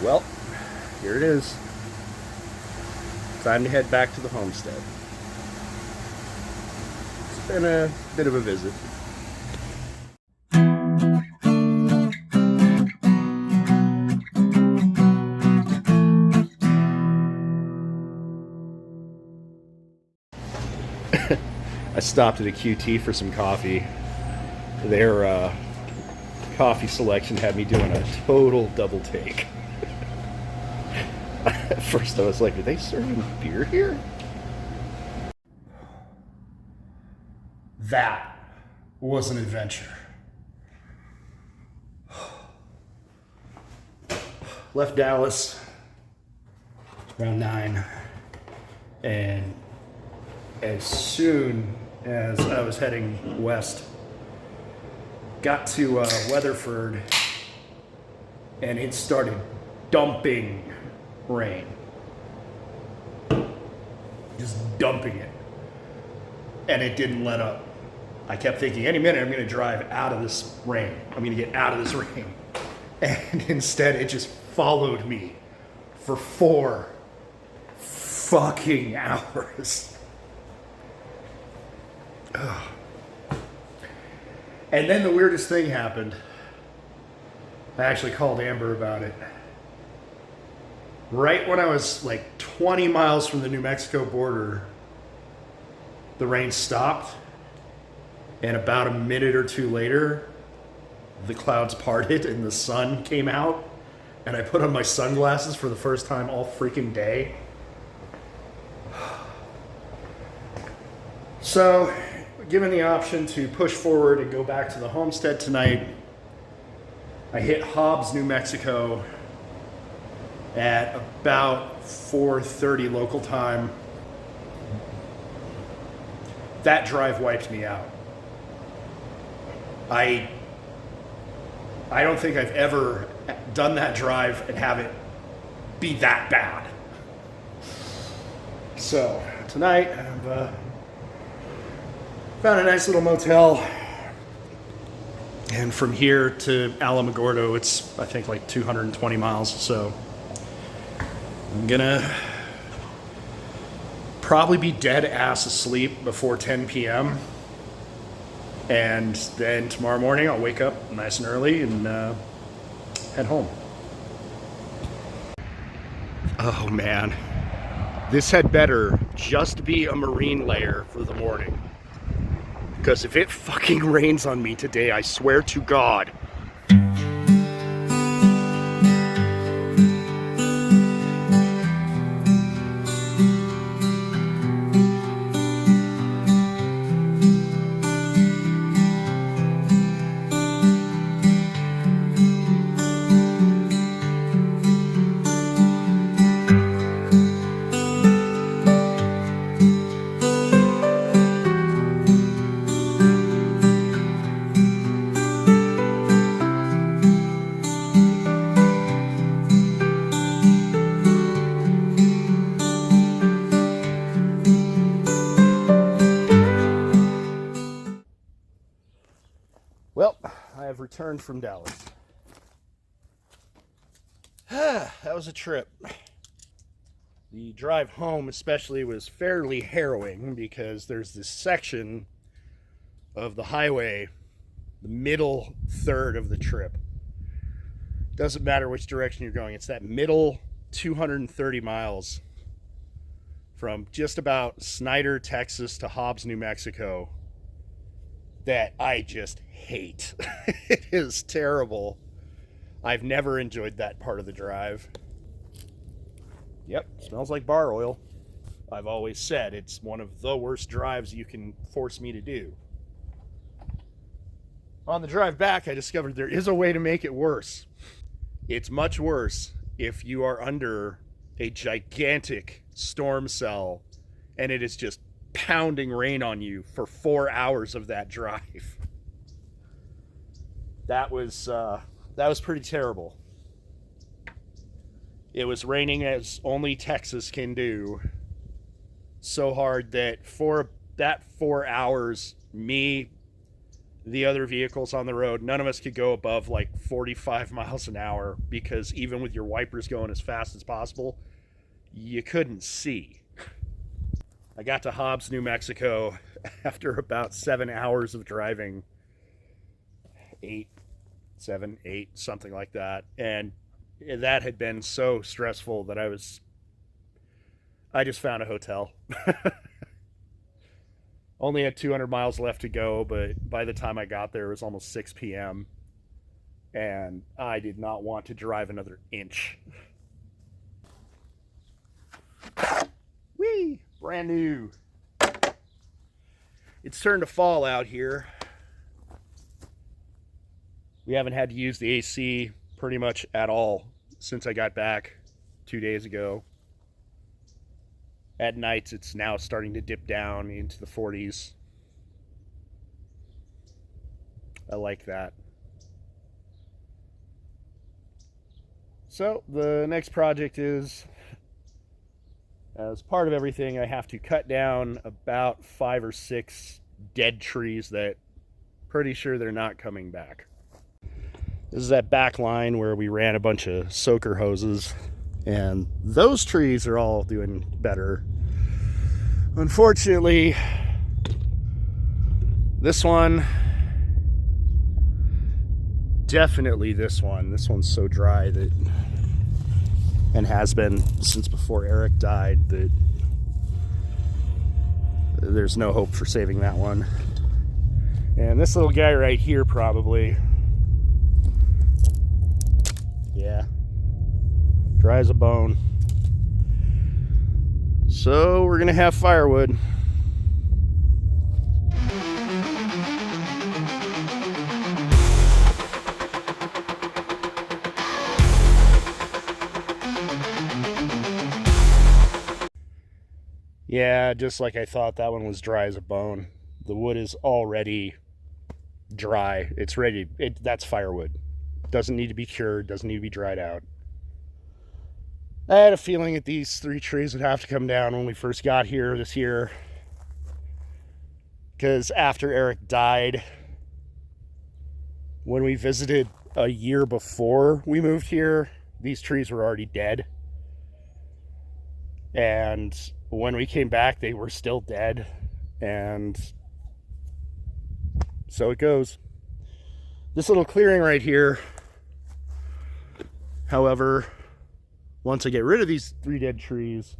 Well, here it is. Time to head back to the homestead. It's been a bit of a visit. I stopped at a QT for some coffee. Their coffee selection had me doing a total double take. At first I was like, are they serving beer here? That was an adventure. Left Dallas around 9, and as soon as I was heading west, got to Weatherford, and it started dumping rain. Just dumping it. And it didn't let up. I kept thinking, any minute I'm going to drive out of this rain. I'm going to get out of this rain. And instead it just followed me for 4 fucking hours. Ugh. And then the weirdest thing happened. I actually called Amber about it. Right when I was like 20 miles from the New Mexico border, the rain stopped, and about a minute or two later, the clouds parted and the sun came out, and I put on my sunglasses for the first time all freaking day. So, given the option to push forward and go back to the homestead tonight, I hit Hobbs, New Mexico at about 4:30 local time. That drive wiped me out. I don't think I've ever done that drive and have it be that bad. So tonight I've found a nice little motel, and from here to Alamogordo it's I think like 220 miles. So I'm gonna probably be dead ass asleep before 10 p.m. And then tomorrow morning I'll wake up nice and early and head home. Oh man, this had better just be a marine layer for the morning. Because if it fucking rains on me today, I swear to God. Well, I have returned from Dallas. That was a trip. The drive home especially was fairly harrowing because there's this section of the highway, the middle third of the trip. Doesn't matter which direction you're going, it's that middle 230 miles from just about Snyder, Texas to Hobbs, New Mexico that I just hate. It is terrible. I've never enjoyed that part of the drive. Yep, smells like bar oil. I've always said it's one of the worst drives you can force me to do. On the drive back, I discovered there is a way to make it worse. It's much worse if you are under a gigantic storm cell and it is just pounding rain on you for 4 hours of that drive. That was pretty terrible. It was raining as only Texas can do. So hard that for that 4 hours, me, the other vehicles on the road. None of us could go above like 45 miles an hour because even with your wipers going as fast as possible, you couldn't see. I got to Hobbs, New Mexico after about 7 hours of driving. 7, 8, something like that. And that had been so stressful that I just found a hotel. Only had 200 miles left to go, but by the time I got there, it was almost 6 p.m. And I did not want to drive another inch. Whee! Brand new. It's turned to fall out here. We haven't had to use the AC pretty much at all since I got back 2 days ago. At nights, it's now starting to dip down into the 40s. I like that. So the next project is, as part of everything, I have to cut down about 5 or 6 dead trees that pretty sure they're not coming back. This is that back line where we ran a bunch of soaker hoses, and those trees are all doing better. Unfortunately, this one, definitely this one's so dry that, and has been since before Eric died, that there's no hope for saving that one. And this little guy right here probably, yeah, dry as a bone. So we're gonna have firewood. Yeah, just like I thought, that one was dry as a bone. The wood is already dry. It's ready. That's firewood. Doesn't need to be cured, doesn't need to be dried out. I had a feeling that these 3 trees would have to come down when we first got here this year. Because after Eric died, when we visited a year before we moved here, these trees were already dead. And when we came back, they were still dead. And so it goes. This little clearing right here, however, once I get rid of these 3 dead trees,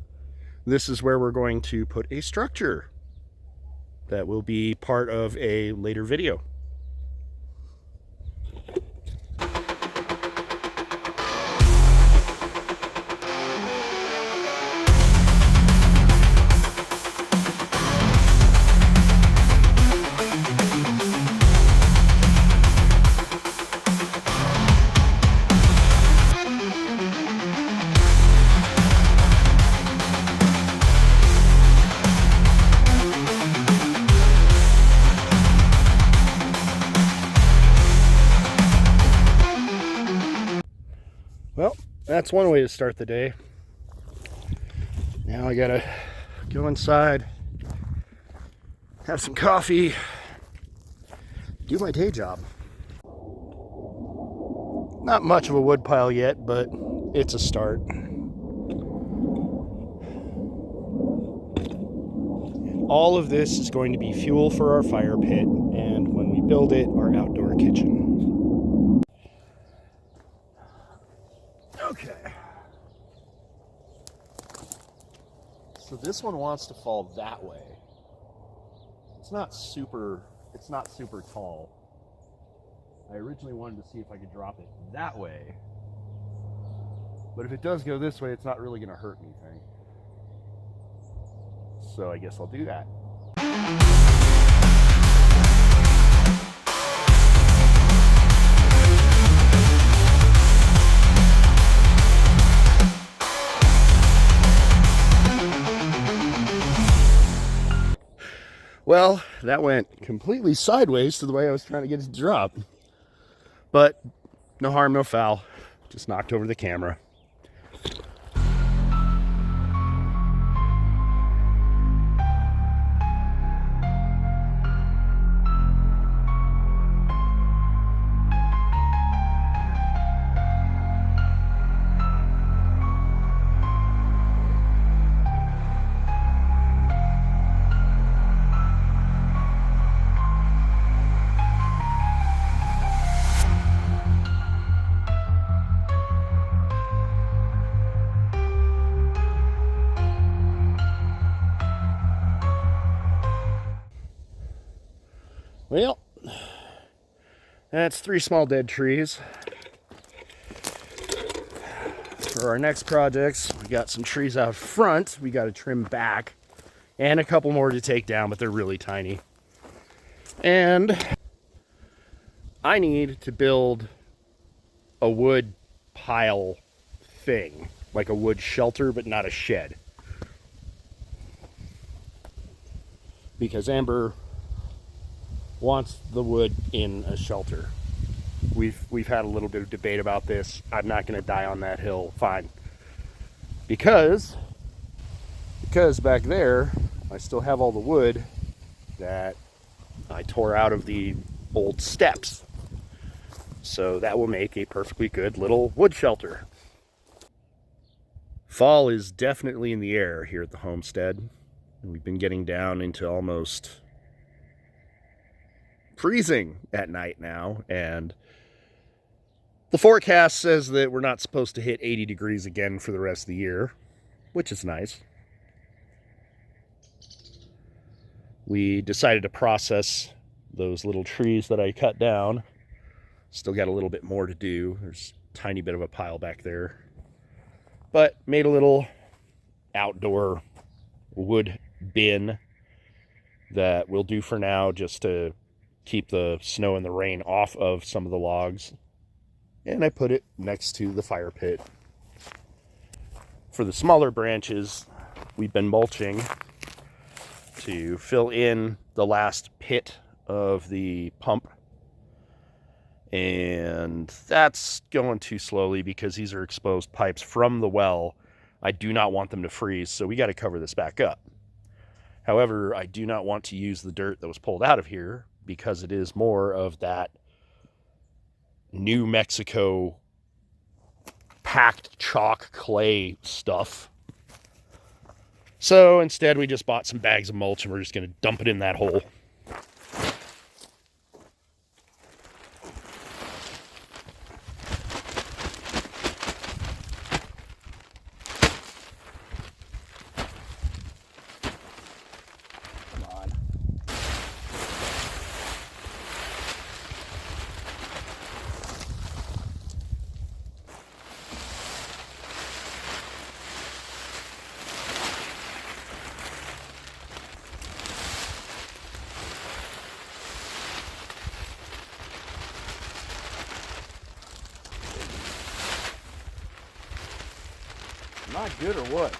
this is where we're going to put a structure that will be part of a later video. Well, that's one way to start the day. Now I gotta go inside, have some coffee, do my day job. Not much of a wood pile yet, but it's a start. All of this is going to be fuel for our fire pit, and when we build it, our outdoor kitchen. Okay. So this one wants to fall that way. It's not super tall. I originally wanted to see if I could drop it that way. But if it does go this way, it's not really going to hurt anything. So I guess I'll do that. Well, that went completely sideways to the way I was trying to get it to drop. But no harm, no foul. Just knocked over the camera. Well, that's 3 small dead trees. For our next projects, we got some trees out front we got to trim back, and a couple more to take down, but they're really tiny. And I need to build a wood pile thing, like a wood shelter, but not a shed. Because Amber wants the wood in a shelter. We've had a little bit of debate about this. I'm not going to die on that hill. Fine. Because back there, I still have all the wood that I tore out of the old steps. So that will make a perfectly good little wood shelter. Fall is definitely in the air here at the homestead. We've been getting down into almost freezing at night now, and the forecast says that we're not supposed to hit 80 degrees again for the rest of the year, which is nice. We decided to process those little trees that I cut down. Still got a little bit more to do. There's a tiny bit of a pile back there. But made a little outdoor wood bin that we'll do for now just to keep the snow and the rain off of some of the logs. And I put it next to the fire pit. For the smaller branches, we've been mulching to fill in the last pit of the pump. And that's going too slowly because these are exposed pipes from the well. I do not want them to freeze, so we got to cover this back up. However, I do not want to use the dirt that was pulled out of here because it is more of that New Mexico packed chalk clay stuff. So instead we just bought some bags of mulch and we're just going to dump it in that hole. Come on. Not good or what?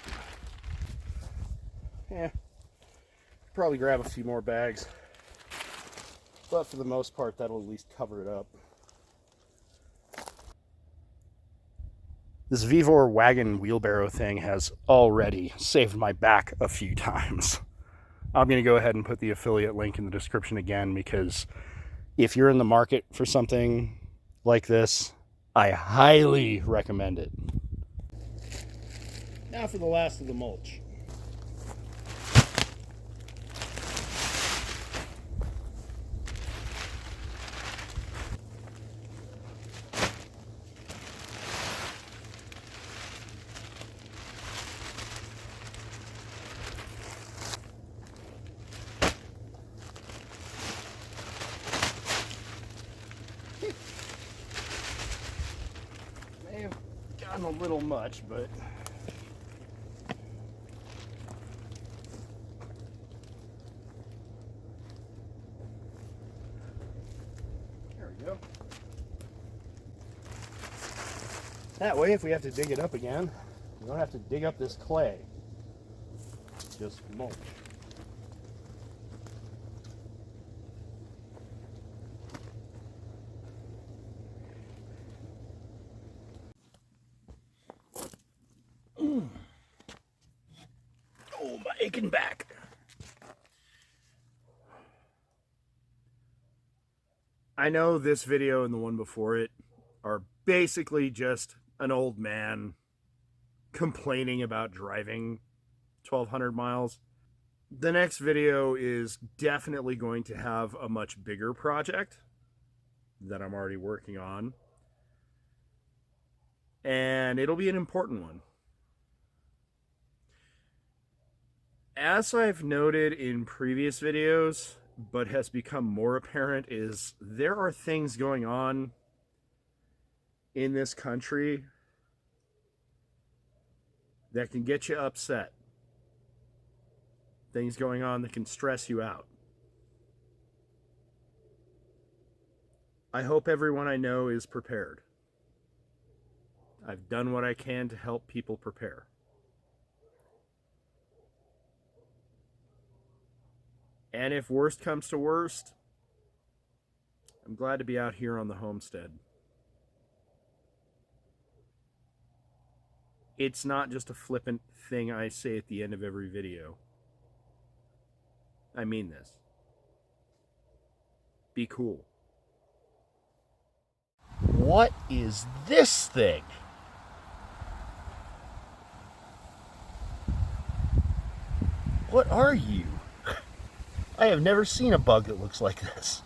Yeah, probably grab a few more bags. But for the most part, that'll at least cover it up. This Vivor wagon wheelbarrow thing has already saved my back a few times. I'm going to go ahead and put the affiliate link in the description again because if you're in the market for something like this, I highly recommend it. Now for the last of the mulch. May have gotten a little much, but there we go. That way, if we have to dig it up again, we don't have to dig up this clay. Just mulch. Oh, my aching back. I know this video and the one before it are basically just an old man complaining about driving 1,200 miles. The next video is definitely going to have a much bigger project that I'm already working on. And it'll be an important one. As I've noted in previous videos, but has become more apparent is there are things going on in this country that can get you upset. Things going on that can stress you out. I hope everyone I know is prepared. I've done what I can to help people prepare. And if worst comes to worst, I'm glad to be out here on the homestead. It's not just a flippant thing I say at the end of every video. I mean this. Be cool. What is this thing? What are you? I have never seen a bug that looks like this.